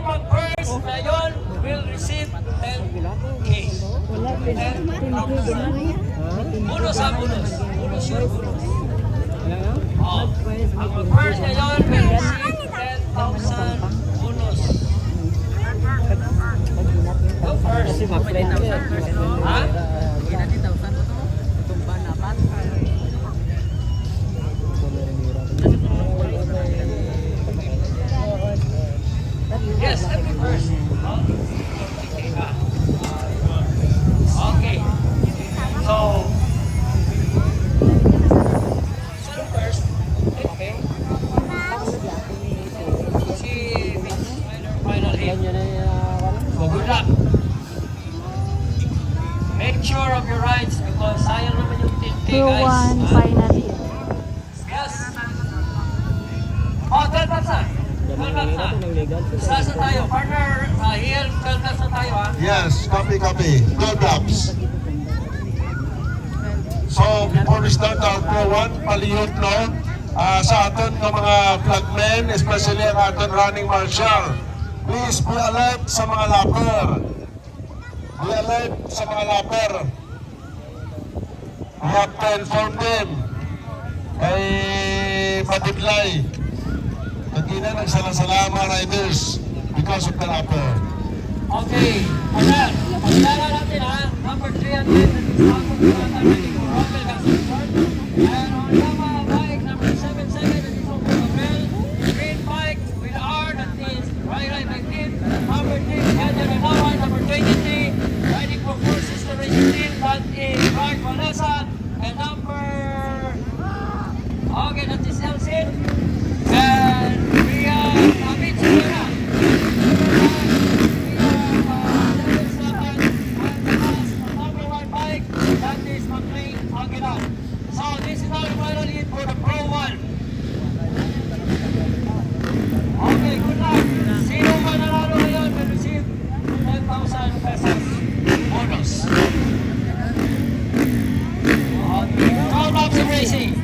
Yung mag-first na yun will receive 10K. 10,000. Bonus ha, bonus. Bonus yun, bonus. Oh, ang mag-first na yun will receive 10,000 bonus. Go first. Ha? Yes, let me first. Okay. So, first, okay. Si final hit. So, good luck. Make sure of your rights because sayang naman yung 10K, guys. Final hit. Yes. Oh, 12 bucks na. 12 bucks na. Sasa tayo. Partner, Hiel, 12 bucks na tayo, ha? Yes, copy. 12 laps. So, before we start our Pro 1, palihot no, sa aton ng mga flagmen, especially ang aton running marshal. Please be alert sa mga lapper. Be alert sa mga lapper. We have to inform them. Ay madidlay. Nagina nagsala-sala mga riders because of the lapper. Okay. Ayan. Pagkala natin, ha? Number 3 and 10. And on Yamaha bike, number 77, that is on Bell. Green bike with R, that is right by team. Number 3, Gadget Ganawa, number 23, riding for Four Sister Racing Team, that is Mark Vanessa. And number, okay, that is Elsin. And we are Amit Sivera. So this is our final lead for the Pro 1. Okay, good luck. Sino man nanalo ngayon will receive 10,000 pesos bonus. Round laps of racing.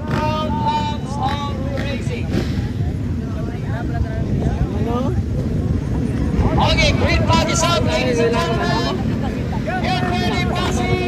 Round laps of racing. Okay, green flag is out, ladies and gentlemen. Get ready, Passi!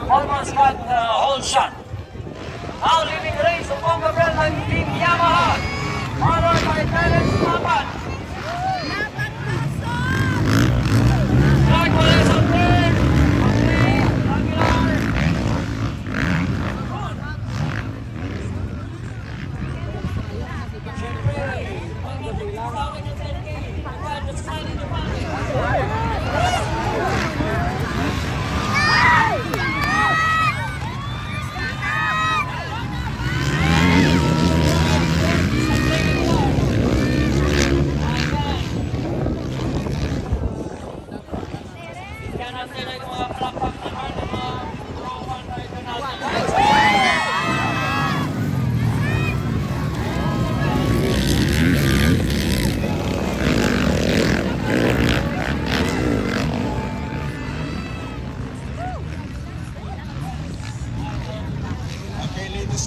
Almost got the whole shot. Now leading the race of Gabriel and Team Yamaha. Followed by Terence Lapan. Mark Morales on third. Aguilar.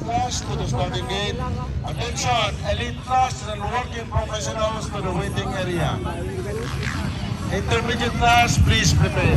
Class to the starting gate. Attention, elite class and working professionals to the waiting area. Intermediate class, please prepare.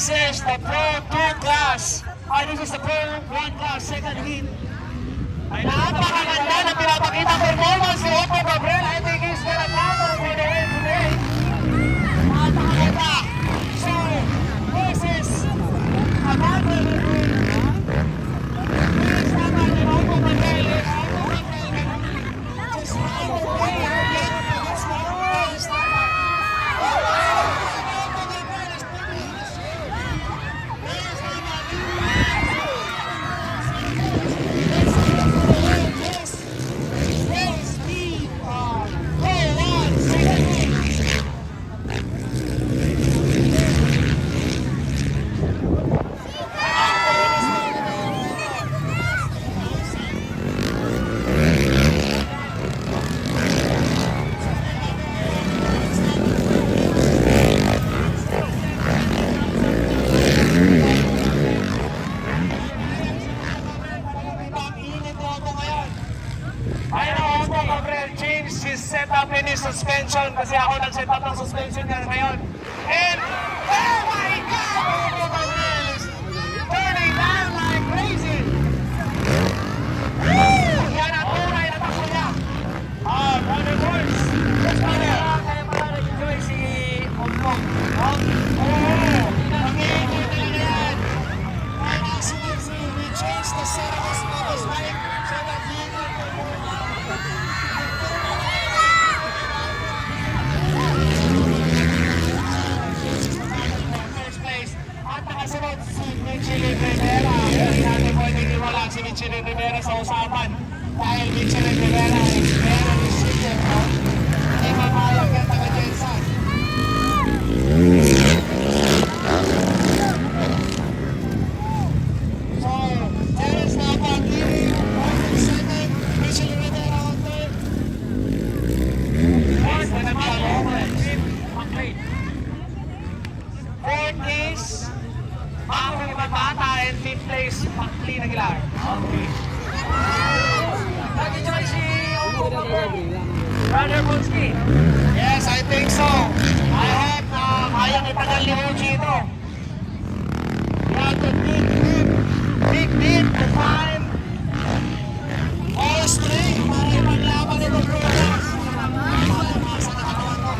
This is the Pro 2 class. This is the Pro 1 class, second heat. Ay napakaganda na pinapakita performance ni Otto Gabriel. I think he's gonna cover for the win today. Napakaganda. So, this is a battle between Otto Gabriel and Otto Gabriel. Just right away, this one is setup in his suspension kasi ako nag-set up ng suspension niya ngayon. And, oh my God! Otto Gabriel is turning down like crazy! Woo! Yan ang tunay na takbo niya. Brother Boys! Kaya pala nag-enjoy si Otto. Nag-enjoy talaga yan. And as you can see, we changed the setup of his bike so that he can perform. Nakasunod si Michelin Rivera. Hindi natin pwedeng iwala si Michelin Rivera sa usapan. Dahil Michelin Rivera ay meron yung secret, no? Hindi mapayag yan taga-Jensan. So, Jerez na pag-ibig. Second, Michelin Rivera on third. Fourth, na naman. Fourth is Mako ni Bata and fifth place, Pakli na Gilar. Okay. Nag-enjoy si Brother Bunski. Yes, I think so. I hope na kayang itagal ni Uchi ito. We have to dig deep to find all strength para ipaglaban ito Brunas. Sa nakagawa ko.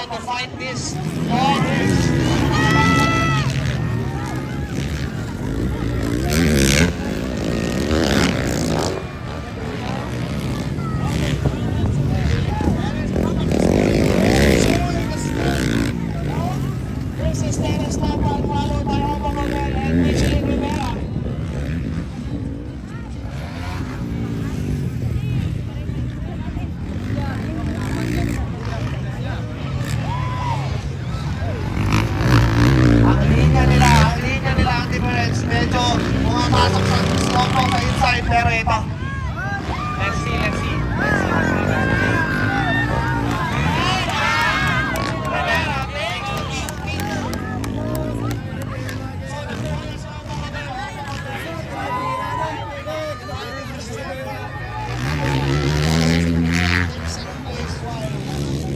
To fight this This is Dennis Tapan, followed by Otto Gabriel and Michelin Rivera. Ang linya nila ang difference. Medyo pumapasok sa slow mo sa inside pero ito. Let's see.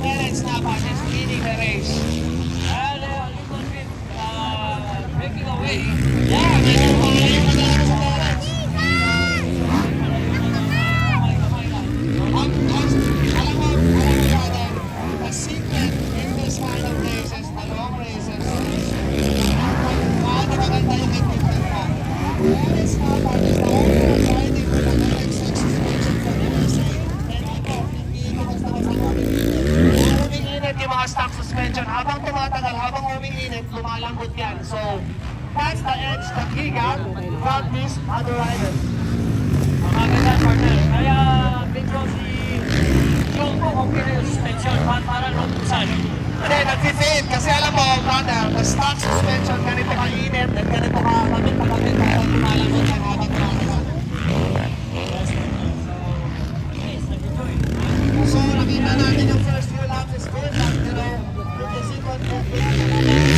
Dennis Tapan is leading the race. And a little bit breaking away. Yeah, medyo malayo na sa Dennis. Alam mo, brother, the secret in this kind of races, the long races, paano maganda yung equipment mo. Dennis Tapan is the only one riding with an LX6 suspension for the USA. And ito, hindi ko basta uminginit yung mga stock suspension. Habang tumatagal, habang uminginit, lumalambot yan. So, that's the edge that he got from these other riders. Maganda, partner. Kaya, medyo si John po okay na yung suspension. Para lumbusan. Hindi, nag-fit. Kasi alam mo, brother, the stock suspension, ganito ka-init at ganito ka-kamit habang lumalambot yan habang tumatagal. So, nakita natin yung first few laps is good. But, you know, with the second,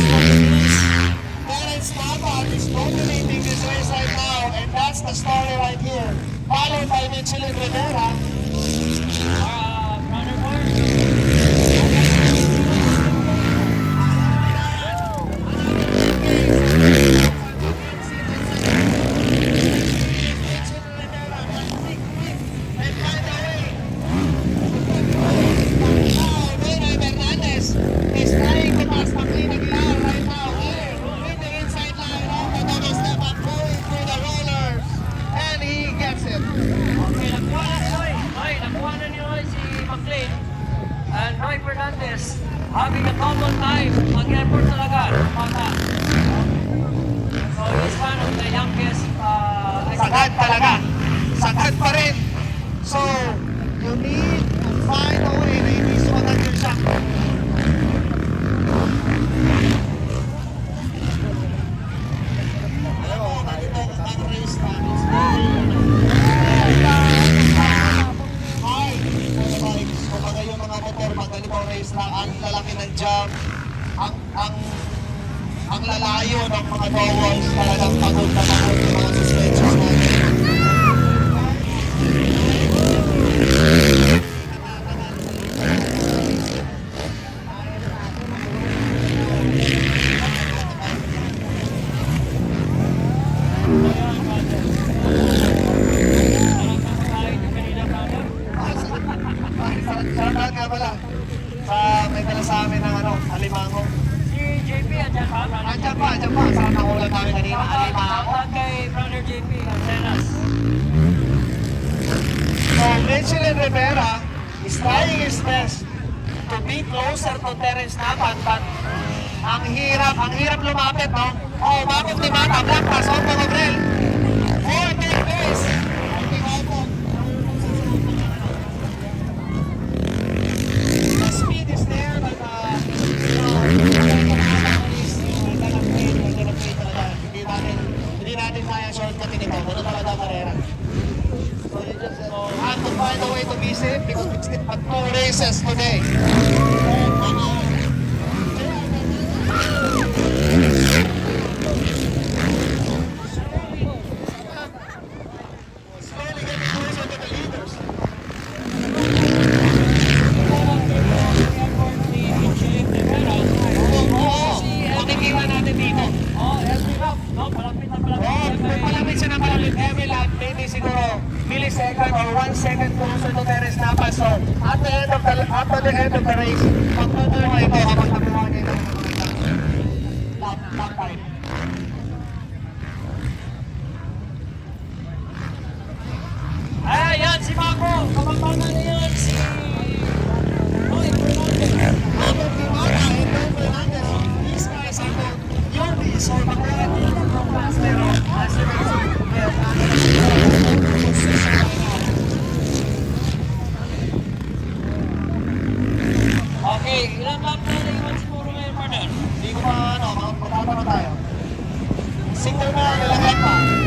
is having a common time. Mag-effort talaga. Bata. So he's one of the youngest. Sagad talaga. Sagad pa rin. So, you need to find a way na hindi sumagat yung shot. Alam mo, ganito ang race na it's very hard for the bikes. Kumbaga yung mga motor, pag ganito ang race na, ang lalaki ng jump, ang lalayo ng mga dowels, talagang pagod na pagod yung mga suspensions natin. Salamat nga pala. May dala sa amin ng alimango. Si JP, andyan pa? Andiyan pa. Sa nakulang namin kanina, alimango. Shoutout kay Brother JP, Antenas. So, Michelin Rivera is trying his best to be closer to Terence Napan, but ang hirap lumapit, no? Oh, umabot ni Mata, Black Pass, Otto Gabriel. For third place. The speed is there, but hindi natin kaya shortcutin ito. Ganun talaga ang karera. So you just have to find a way to be safe because we still have 2 races today. Slowly getting closer to the leaders. Oo, makikita natin dito. Oh, every lap. No, palapit na palapit. Oh, palapit siya ng palapit. Every lap, maybe siguro millisecond or 1 second closer to Terence Napa. So, at the end of the race, magtutuloy ito kapag nakuha niya ng lap time. Yan si Marco. Kapampangan na yan si... Roy Fernandez. Robert Dimata and Don Fernandez, these guys are the newbies or baguhan dito from class. Pero, as you can see, Okay, ilang lap na naiwan siguro ngayon, partner? hindi ko pa, magtatanong tayo. Single na, lalagyan pa.